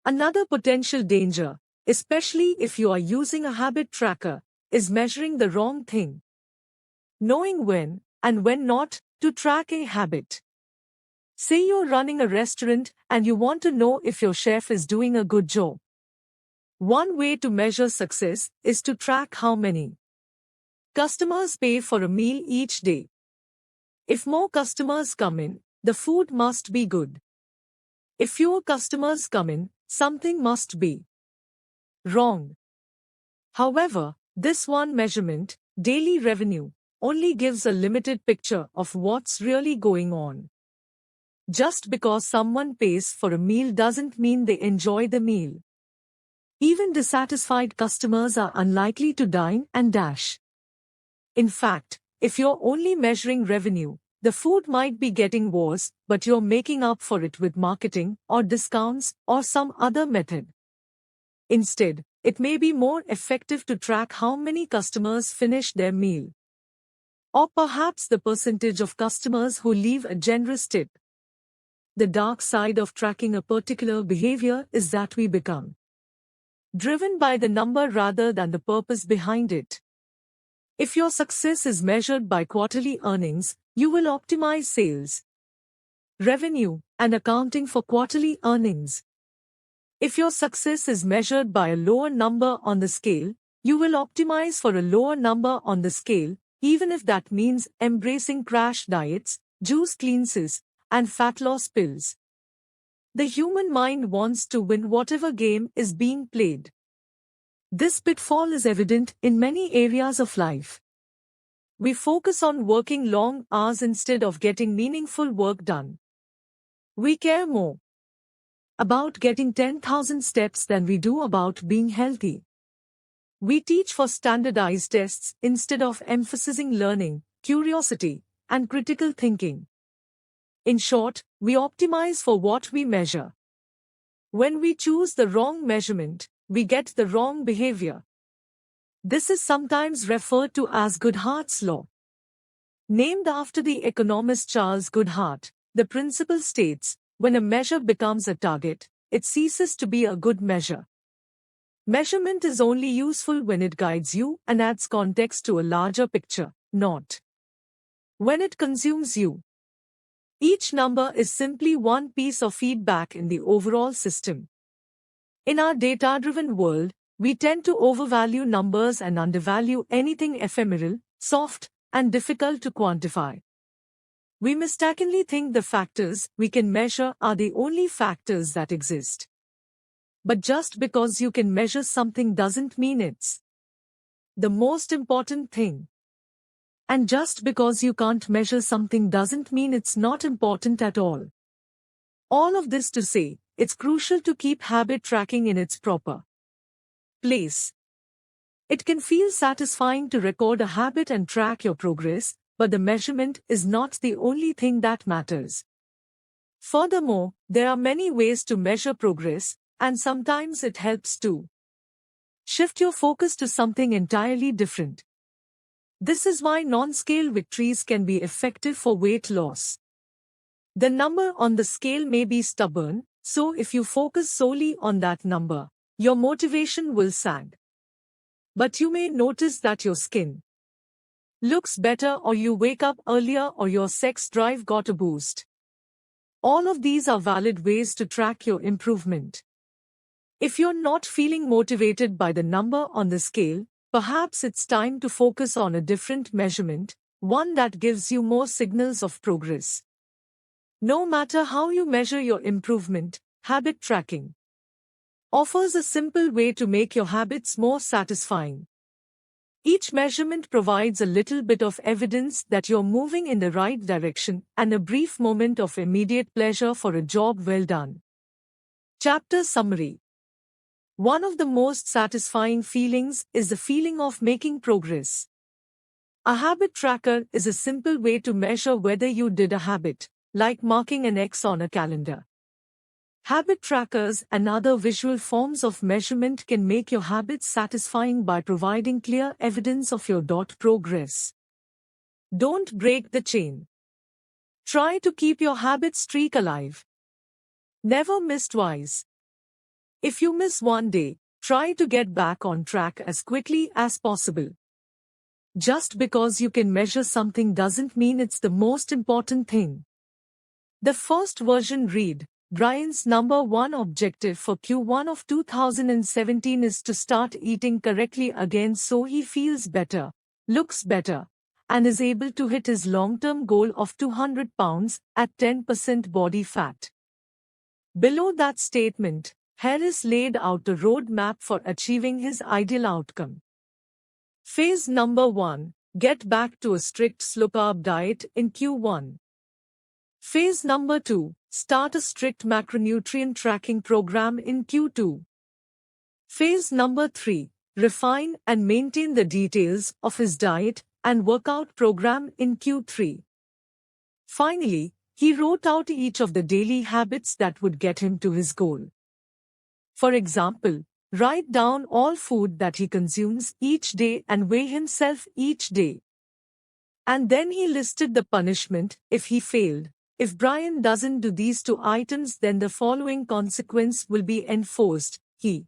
Another potential danger, especially if you are using a habit tracker, is measuring the wrong thing. Knowing when and when not to track a habit. Say you're running a restaurant and you want to know if your chef is doing a good job. One way to measure success is to track how many customers pay for a meal each day. If more customers come in, the food must be good. If fewer customers come in, something must be wrong. However, this one measurement, daily revenue, only gives a limited picture of what's really going on. Just because someone pays for a meal doesn't mean they enjoy the meal. Even dissatisfied customers are unlikely to dine and dash. In fact, if you're only measuring revenue, the food might be getting worse, but you're making up for it with marketing or discounts or some other method. Instead, it may be more effective to track how many customers finish their meal. Or perhaps the percentage of customers who leave a generous tip. The dark side of tracking a particular behavior is that we become driven by the number rather than the purpose behind it. If your success is measured by quarterly earnings, you will optimize sales, revenue, and accounting for quarterly earnings. If your success is measured by a lower number on the scale, you will optimize for a lower number on the scale, even if that means embracing crash diets, juice cleanses, and fat loss pills. The human mind wants to win whatever game is being played. This pitfall is evident in many areas of life. We focus on working long hours instead of getting meaningful work done. We care more about getting 10,000 steps than we do about being healthy. We teach for standardized tests instead of emphasizing learning, curiosity, and critical thinking. In short, we optimize for what we measure. When we choose the wrong measurement, we get the wrong behavior. This is sometimes referred to as Goodhart's law. Named after the economist Charles Goodhart, the principle states, when a measure becomes a target, it ceases to be a good measure. Measurement is only useful when it guides you and adds context to a larger picture, not when it consumes you. Each number is simply one piece of feedback in the overall system. In our data-driven world, we tend to overvalue numbers and undervalue anything ephemeral, soft, and difficult to quantify. We mistakenly think the factors we can measure are the only factors that exist. But just because you can measure something doesn't mean it's the most important thing. And just because you can't measure something doesn't mean it's not important at all. All of this to say, it's crucial to keep habit tracking in its proper place. It can feel satisfying to record a habit and track your progress, but the measurement is not the only thing that matters. Furthermore, there are many ways to measure progress, and sometimes it helps to shift your focus to something entirely different. This is why non-scale victories can be effective for weight loss. The number on the scale may be stubborn, so if you focus solely on that number, your motivation will sag. But you may notice that your skin looks better, or you wake up earlier, or your sex drive got a boost. All of these are valid ways to track your improvement. If you're not feeling motivated by the number on the scale, perhaps it's time to focus on a different measurement, one that gives you more signals of progress. No matter how you measure your improvement, habit tracking offers a simple way to make your habits more satisfying. Each measurement provides a little bit of evidence that you're moving in the right direction and a brief moment of immediate pleasure for a job well done. Chapter Summary. One of the most satisfying feelings is the feeling of making progress. A habit tracker is a simple way to measure whether you did a habit, like marking an X on a calendar. Habit trackers and other visual forms of measurement can make your habits satisfying by providing clear evidence of your progress. Don't break the chain. Try to keep your habit streak alive. Never miss twice. If you miss one day, try to get back on track as quickly as possible. Just because you can measure something doesn't mean it's the most important thing. The first version read, Brian's number one objective for Q1 of 2017 is to start eating correctly again so he feels better, looks better, and is able to hit his long-term goal of 200 pounds at 10% body fat. Below that statement, Harris laid out a roadmap for achieving his ideal outcome. Phase number 1, get back to a strict low-carb diet in Q1. Phase number 2, start a strict macronutrient tracking program in Q2. Phase number 3, refine and maintain the details of his diet and workout program in Q3. Finally, he wrote out each of the daily habits that would get him to his goal. For example, write down all food that he consumes each day and weigh himself each day. And then he listed the punishment if he failed. If Brian doesn't do these 2 items, then the following consequence will be enforced. He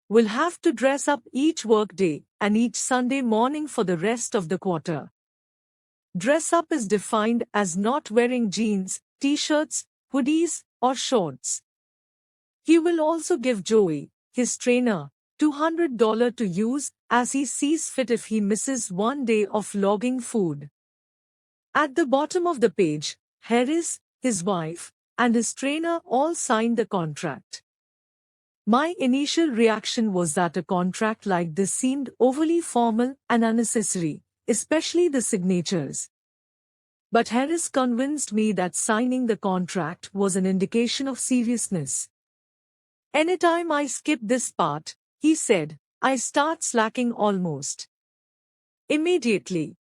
will have to dress up each workday and each Sunday morning for the rest of the quarter. Dress up is defined as not wearing jeans, t-shirts, hoodies, or shorts. He will also give Joey, his trainer, $200 to use as he sees fit if he misses one day of logging food. At the bottom of the page, Harris, his wife, and his trainer all signed the contract. My initial reaction was that a contract like this seemed overly formal and unnecessary, especially the signatures. But Harris convinced me that signing the contract was an indication of seriousness. Anytime I skip this part, he said, I start slacking almost immediately.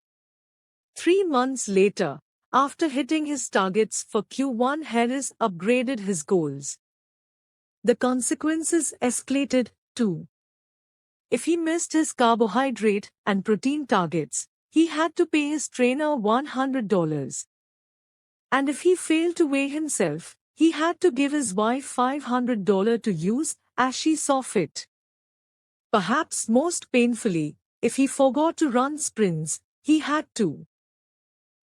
3 months later, after hitting his targets for Q1, Harris upgraded his goals. The consequences escalated, too. If he missed his carbohydrate and protein targets, he had to pay his trainer $100. And if he failed to weigh himself, he had to give his wife $500 to use as she saw fit. Perhaps most painfully, if he forgot to run sprints, he had to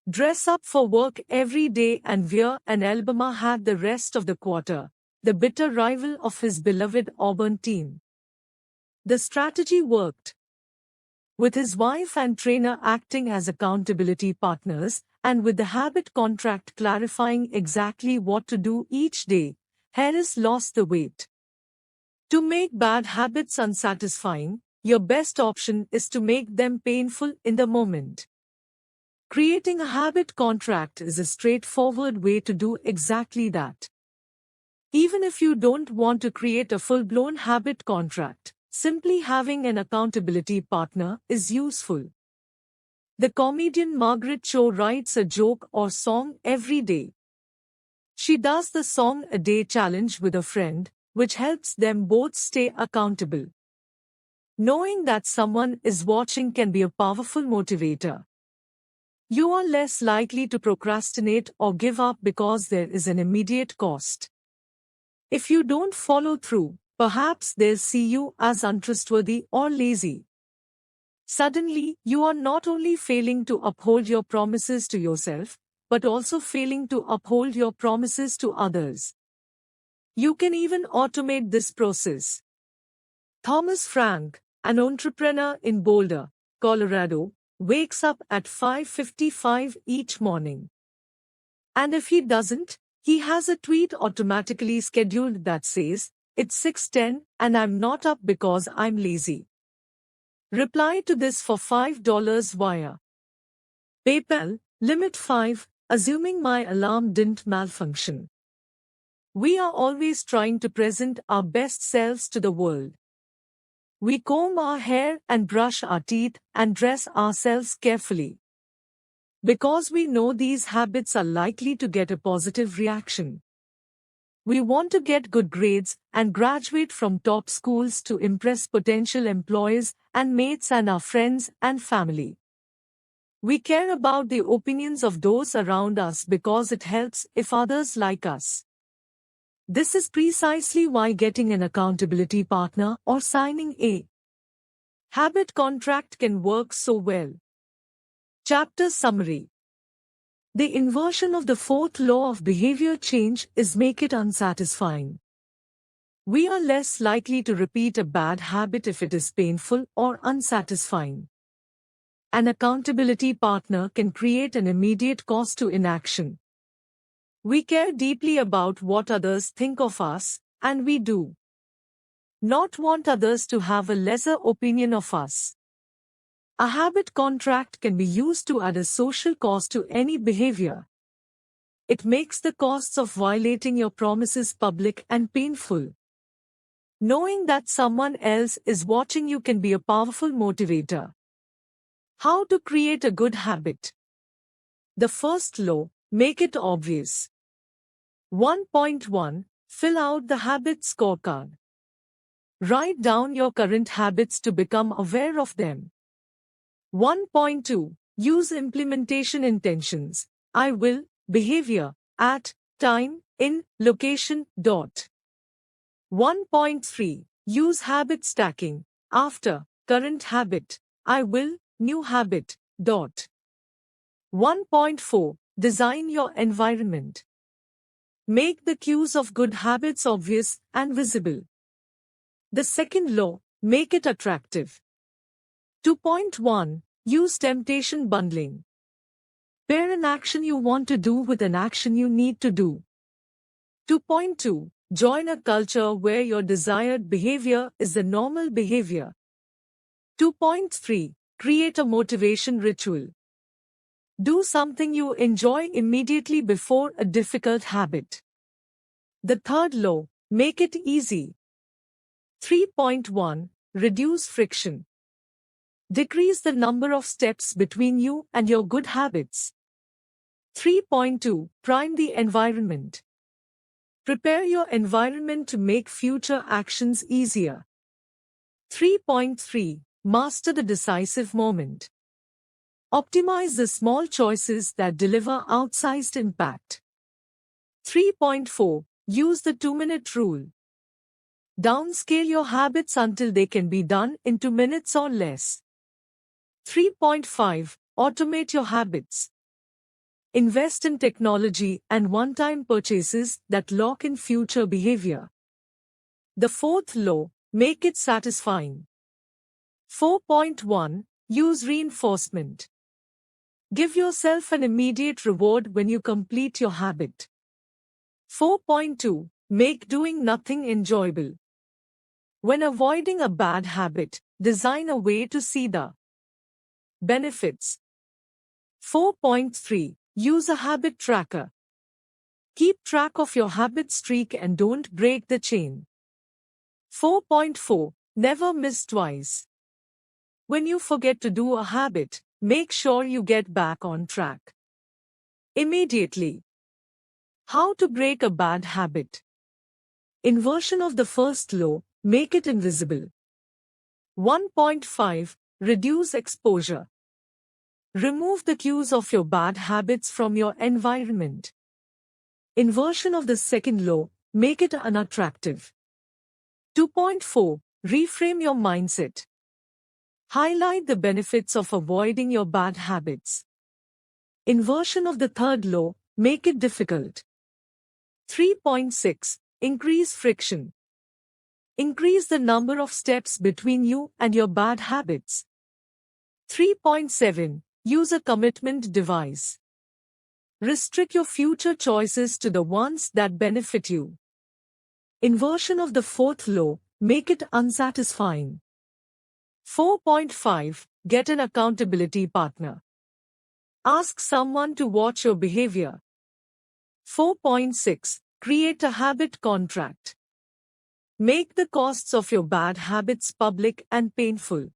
dress up for work every day and wear an Alabama hat the rest of the quarter, the bitter rival of his beloved Auburn team. The strategy worked. With his wife and trainer acting as accountability partners, and with the habit contract clarifying exactly what to do each day, Harris lost the weight. To make bad habits unsatisfying, your best option is to make them painful in the moment. Creating a habit contract is a straightforward way to do exactly that. Even if you don't want to create a full-blown habit contract, simply having an accountability partner is useful. The comedian Margaret Cho writes a joke or song every day. She does the Song a Day challenge with a friend, which helps them both stay accountable. Knowing that someone is watching can be a powerful motivator. You are less likely to procrastinate or give up because there is an immediate cost. If you don't follow through, perhaps they'll see you as untrustworthy or lazy. Suddenly, you are not only failing to uphold your promises to yourself, but also failing to uphold your promises to others. You can even automate this process. Thomas Frank, an entrepreneur in Boulder, Colorado, wakes up at 5:55 each morning. And if he doesn't, he has a tweet automatically scheduled that says, "It's 6:10 and I'm not up because I'm lazy." Reply to this for $5 via PayPal, limit 5, assuming my alarm didn't malfunction. We are always trying to present our best selves to the world. We comb our hair and brush our teeth and dress ourselves carefully, because we know these habits are likely to get a positive reaction. We want to get good grades and graduate from top schools to impress potential employers and mates and our friends and family. We care about the opinions of those around us because it helps if others like us. This is precisely why getting an accountability partner or signing a habit contract can work so well. Chapter Summary. The inversion of the fourth law of behavior change is make it unsatisfying. We are less likely to repeat a bad habit if it is painful or unsatisfying. An accountability partner can create an immediate cost to inaction. We care deeply about what others think of us, and we do not want others to have a lesser opinion of us. A habit contract can be used to add a social cost to any behavior. It makes the costs of violating your promises public and painful. Knowing that someone else is watching you can be a powerful motivator. How to create a good habit? The first law, make it obvious. 1.1. Fill out the habit scorecard. Write down your current habits to become aware of them. 1.2. Use implementation intentions. I will, behavior, at, time, in, location, dot. 1.3. Use habit stacking. After, current habit, I will, new habit, dot. 1.4. Design your environment. Make the cues of good habits obvious and visible. The second law, make it attractive. 2.1. Use temptation bundling. Pair an action you want to do with an action you need to do. 2.2. Join a culture where your desired behavior is the normal behavior. 2.3. Create a motivation ritual. Do something you enjoy immediately before a difficult habit. The third law, make it easy. 3.1. Reduce friction. Decrease the number of steps between you and your good habits. 3.2. Prime the environment. Prepare your environment to make future actions easier. 3.3. Master the decisive moment. Optimize the small choices that deliver outsized impact. 3.4. Use the 2-minute rule. Downscale your habits until they can be done in 2 minutes or less. 3.5. Automate your habits. Invest in technology and one-time purchases that lock in future behavior. The fourth law, make it satisfying. 4.1. Use reinforcement. Give yourself an immediate reward when you complete your habit. 4.2. Make doing nothing enjoyable. When avoiding a bad habit, design a way to see the benefits. 4.3. Use a habit tracker. Keep track of your habit streak and don't break the chain. 4.4. Never miss twice. When you forget to do a habit, make sure you get back on track immediately. How to break a bad habit? Inversion of the first law, make it invisible. 1.5. Reduce exposure. Remove the cues of your bad habits from your environment. Inversion of the second law, make it unattractive. 2.4. Reframe your mindset. Highlight the benefits of avoiding your bad habits. Inversion of the third law, make it difficult. 3.6. Increase friction. Increase the number of steps between you and your bad habits. 3.7. Use a commitment device. Restrict your future choices to the ones that benefit you. Inversion of the fourth law, make it unsatisfying. 4.5. Get an accountability partner. Ask someone to watch your behavior. 4.6. Create a habit contract. Make the costs of your bad habits public and painful.